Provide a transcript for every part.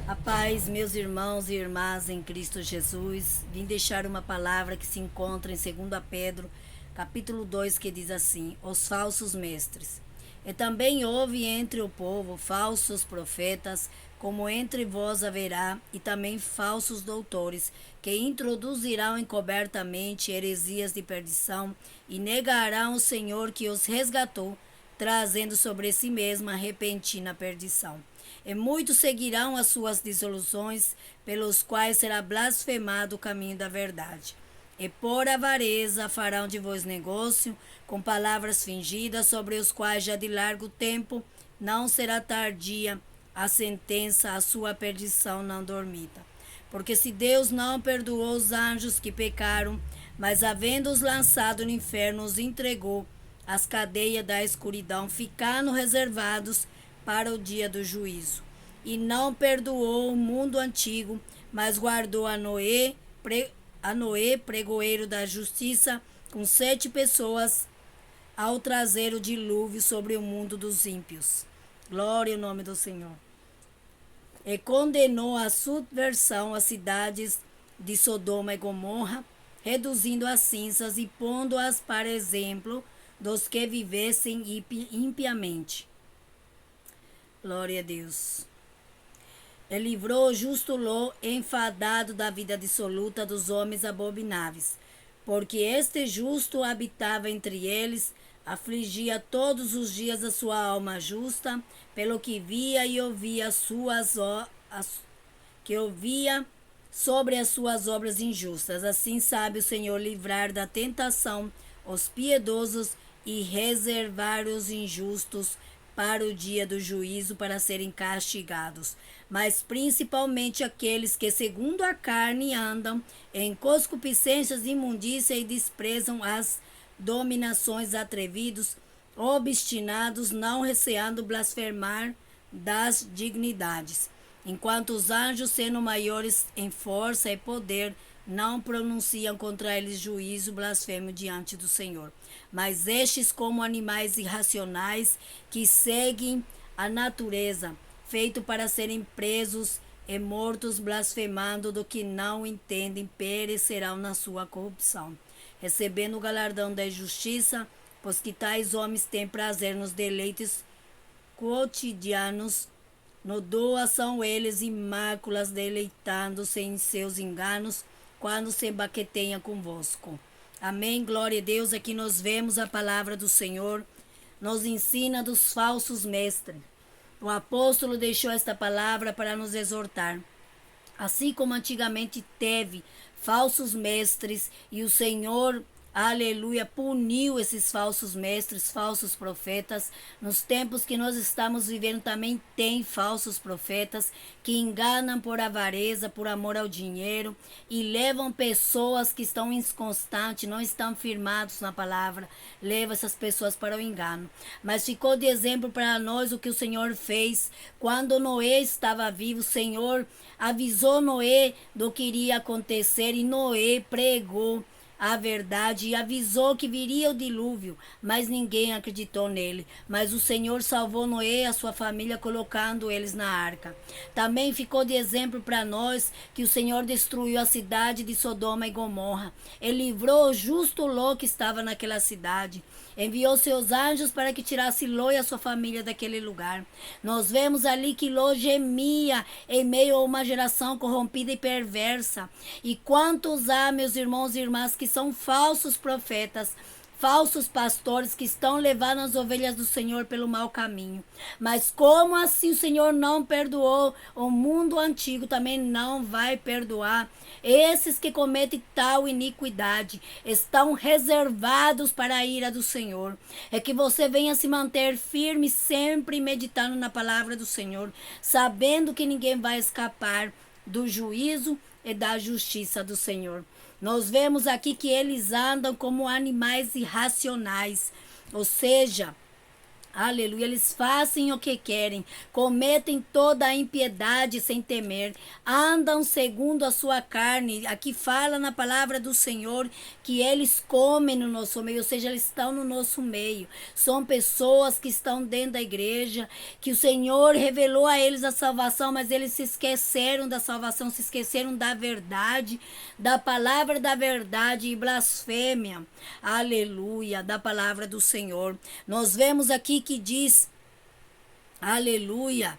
A paz, meus irmãos e irmãs em Cristo Jesus. Vim deixar uma palavra que se encontra em 2 Pedro, capítulo 2, que diz assim: os falsos mestres. E também houve entre o povo falsos profetas, como entre vós haverá, e também falsos doutores, que introduzirão encobertamente heresias de perdição, e negarão o Senhor que os resgatou, trazendo sobre si mesma repentina perdição. E muitos seguirão as suas dissoluções, pelos quais será blasfemado o caminho da verdade. E por avareza farão de vós negócio, com palavras fingidas, sobre os quais já de largo tempo não será tardia a sentença, a sua perdição não dormida. Porque se Deus não perdoou os anjos que pecaram, mas havendo-os lançado no inferno, os entregou às cadeias da escuridão, ficando reservados para o dia do juízo. E não perdoou o mundo antigo, mas guardou a Noé, pregoeiro da justiça, com 7 pessoas, ao trazer o dilúvio sobre o mundo dos ímpios. Glória ao nome do Senhor. E condenou a subversão as cidades de Sodoma e Gomorra, reduzindo as cinzas e pondo-as para exemplo dos que vivessem impiamente. Glória a Deus. E livrou o justo Ló, enfadado da vida dissoluta dos homens abomináveis, porque este justo habitava entre eles, afligia todos os dias a sua alma justa, pelo que via e ouvia sobre as suas obras injustas. Assim sabe o Senhor livrar da tentação os piedosos e reservar os injustos para o dia do juízo, para serem castigados, mas principalmente aqueles que segundo a carne andam em concupiscências, imundícia e desprezam as dominações, atrevidos, obstinados, não receando blasfemar das dignidades, enquanto os anjos, sendo maiores em força e poder, não pronunciam contra eles juízo blasfemo diante do Senhor. Mas estes, como animais irracionais que seguem a natureza, feito para serem presos e mortos, blasfemando do que não entendem, perecerão na sua corrupção, recebendo o galardão da justiça, pois que tais homens têm prazer nos deleites cotidianos. No doa são eles imáculas, deleitando-se em seus enganos, quando se baqueteia convosco. Amém, glória a Deus. Aqui nós vemos a palavra do Senhor, nos ensina dos falsos mestres. O apóstolo deixou esta palavra para nos exortar. Assim como antigamente teve falsos mestres e o Senhor, aleluia, puniu esses falsos mestres, falsos profetas. Nos tempos que nós estamos vivendo também tem falsos profetas que enganam por avareza, por amor ao dinheiro e levam pessoas que estão inconstantes, não estão firmados na palavra, levam essas pessoas para o engano. Mas ficou de exemplo para nós o que o Senhor fez quando Noé estava vivo. O Senhor avisou Noé do que iria acontecer e Noé pregou a verdade e avisou que viria o dilúvio, mas ninguém acreditou nele. Mas o Senhor salvou Noé e a sua família, colocando eles na arca. Também ficou de exemplo para nós que o Senhor destruiu a cidade de Sodoma e Gomorra. Ele livrou o justo Ló que estava naquela cidade. Enviou seus anjos para que tirasse Ló e a sua família daquele lugar. Nós vemos ali que Ló gemia em meio a uma geração corrompida e perversa. E quantos há, meus irmãos e irmãs, que são falsos profetas, falsos pastores que estão levando as ovelhas do Senhor pelo mau caminho. Mas como assim o Senhor não perdoou o mundo antigo, também não vai perdoar esses que cometem tal iniquidade. Estão reservados para a ira do Senhor. É que você venha se manter firme, sempre meditando na palavra do Senhor, sabendo que ninguém vai escapar do juízo e da justiça do Senhor. Nós vemos aqui que eles andam como animais irracionais, ou seja, Aleluia, eles fazem o que querem, cometem toda a impiedade sem temer, andam segundo a sua carne. Aqui fala na palavra do Senhor que eles comem no nosso meio, ou seja, eles estão no nosso meio. São pessoas que estão dentro da igreja, que o Senhor revelou a eles a salvação, mas eles se esqueceram da salvação, se esqueceram da verdade, da palavra da verdade e blasfêmia. Aleluia, da palavra do Senhor. Nós vemos aqui que diz, aleluia,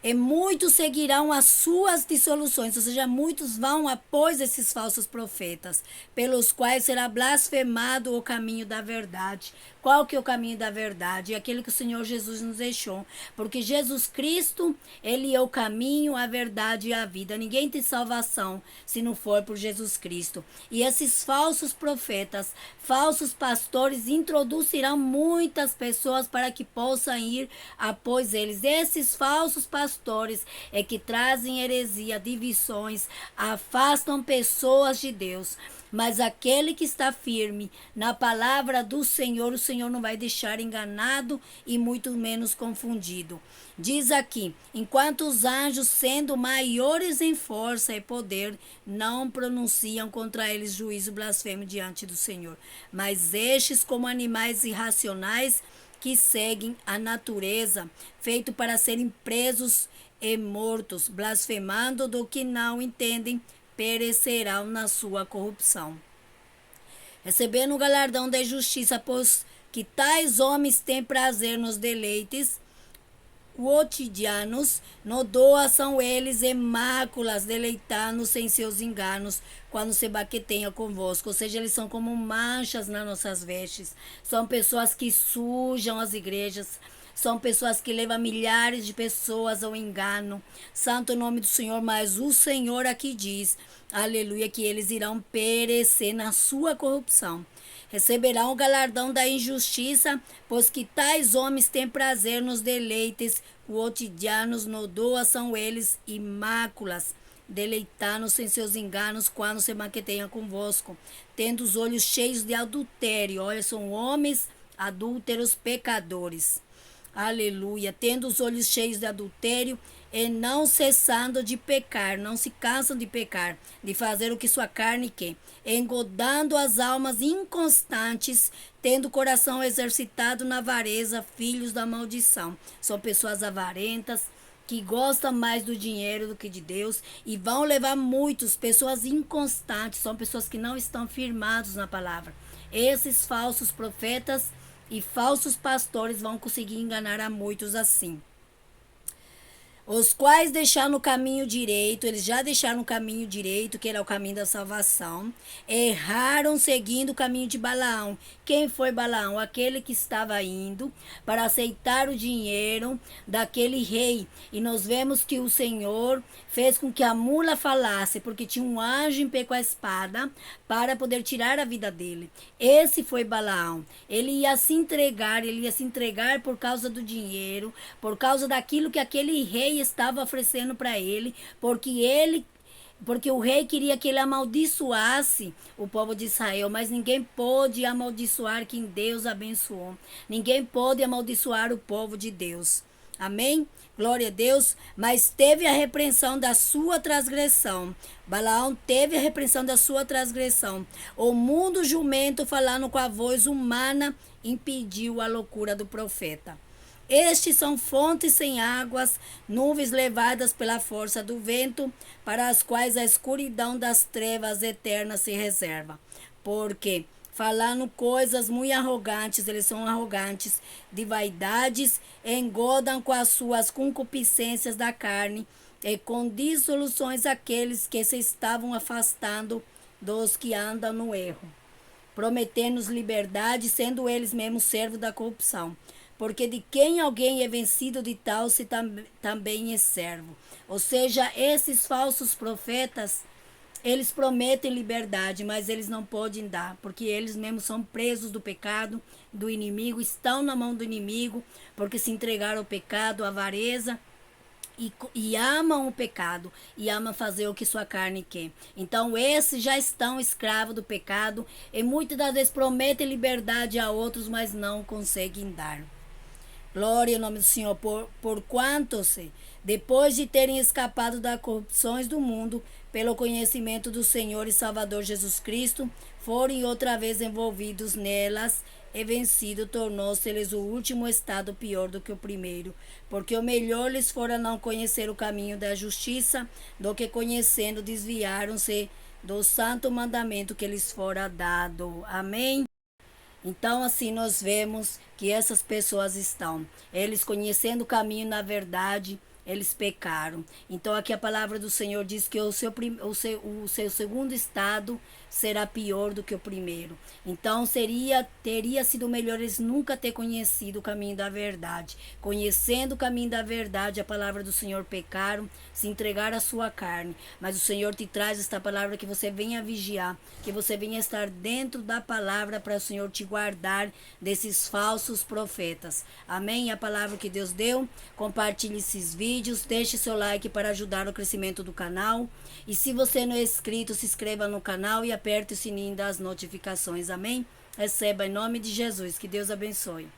e muitos seguirão as suas dissoluções, ou seja, muitos vão após esses falsos profetas, pelos quais será blasfemado o caminho da verdade. Qual que é o caminho da verdade? É aquele que o Senhor Jesus nos deixou. Porque Jesus Cristo, Ele é o caminho, a verdade e a vida. Ninguém tem salvação se não for por Jesus Cristo. E esses falsos profetas, falsos pastores, introduzirão muitas pessoas para que possam ir após eles. Esses falsos pastores é que trazem heresia, divisões, afastam pessoas de Deus. Mas aquele que está firme na palavra do Senhor, o Senhor não vai deixar enganado e muito menos confundido. Diz aqui, enquanto os anjos, sendo maiores em força e poder, não pronunciam contra eles juízo blasfemo diante do Senhor. Mas estes, como animais irracionais, que seguem a natureza, feito para serem presos e mortos, blasfemando do que não entendem, perecerão na sua corrupção. Recebendo o galardão da justiça, pois que tais homens têm prazer nos deleites cotidianos, no doa são eles e máculas, deleitando-se em seus enganos, quando se baqueteia convosco. Ou seja, eles são como manchas nas nossas vestes. São pessoas que sujam as igrejas. São pessoas que levam milhares de pessoas ao engano. Santo nome do Senhor, mas o Senhor aqui diz, aleluia, que eles irão perecer na sua corrupção. Receberão o galardão da injustiça, pois que tais homens têm prazer nos deleites cotidianos, no doa são eles e máculas, deleitando-se em seus enganos quando se maqueteiam convosco, tendo os olhos cheios de adultério. Olha, são homens adúlteros, pecadores. Aleluia, tendo os olhos cheios de adultério e não cessando de pecar, não se cansam de pecar, de fazer o que sua carne quer, engodando as almas inconstantes, tendo o coração exercitado na avareza, filhos da maldição. São pessoas avarentas, que gostam mais do dinheiro do que de Deus e vão levar muitos, pessoas inconstantes, são pessoas que não estão firmados na palavra. Esses falsos profetas e falsos pastores vão conseguir enganar a muitos assim. Os quais deixaram o caminho direito, eles já deixaram o caminho direito, que era o caminho da salvação, erraram seguindo o caminho de Balaão. Quem foi Balaão? Aquele que estava indo para aceitar o dinheiro daquele rei. E nós vemos que o Senhor fez com que a mula falasse, porque tinha um anjo em pé com a espada para poder tirar a vida dele. Esse foi Balaão. Ele ia se entregar por causa do dinheiro, por causa daquilo que aquele rei estava oferecendo para ele, porque o rei queria que ele amaldiçoasse o povo de Israel, mas ninguém pôde amaldiçoar quem Deus abençoou. Ninguém pôde amaldiçoar o povo de Deus. Amém? Glória a Deus. Mas teve a repreensão da sua transgressão. Balaão teve a repreensão da sua transgressão. O mundo jumento, falando com a voz humana, impediu a loucura do profeta. Estes são fontes sem águas, nuvens levadas pela força do vento, para as quais a escuridão das trevas eternas se reserva. Porque, falando coisas muito arrogantes, eles são arrogantes, de vaidades, engodam com as suas concupiscências da carne, e com dissoluções aqueles que se estavam afastando dos que andam no erro, prometendo-nos liberdade, sendo eles mesmos servos da corrupção. Porque de quem alguém é vencido, de tal se também é servo. Ou seja, esses falsos profetas, eles prometem liberdade, mas eles não podem dar, porque eles mesmos são presos do pecado, do inimigo, estão na mão do inimigo, porque se entregaram ao pecado, à avareza, e amam o pecado, e amam fazer o que sua carne quer. Então, esses já estão escravos do pecado, e muitas das vezes prometem liberdade a outros, mas não conseguem dar. Glória ao nome do Senhor, por quantos, depois de terem escapado das corrupções do mundo, pelo conhecimento do Senhor e Salvador Jesus Cristo, forem outra vez envolvidos nelas e vencido, tornou-se-lhes o último estado pior do que o primeiro, porque o melhor lhes fora não conhecer o caminho da justiça, do que conhecendo desviaram-se do santo mandamento que lhes fora dado. Amém? Então, assim, nós vemos que essas pessoas estão, eles conhecendo o caminho na verdade, eles pecaram. Então, aqui a palavra do Senhor diz que o seu segundo estado será pior do que o primeiro. Então, teria sido melhor eles nunca ter conhecido o caminho da verdade. Conhecendo o caminho da verdade, a palavra do Senhor pecaram, se entregaram à sua carne. Mas o Senhor te traz esta palavra que você venha vigiar, que você venha estar dentro da palavra para o Senhor te guardar desses falsos profetas. Amém? A palavra que Deus deu. Compartilhe esses vídeos, deixe seu like para ajudar o crescimento do canal. E se você não é inscrito, se inscreva no canal e aperte o sininho das notificações. Amém? Receba em nome de Jesus. Que Deus abençoe.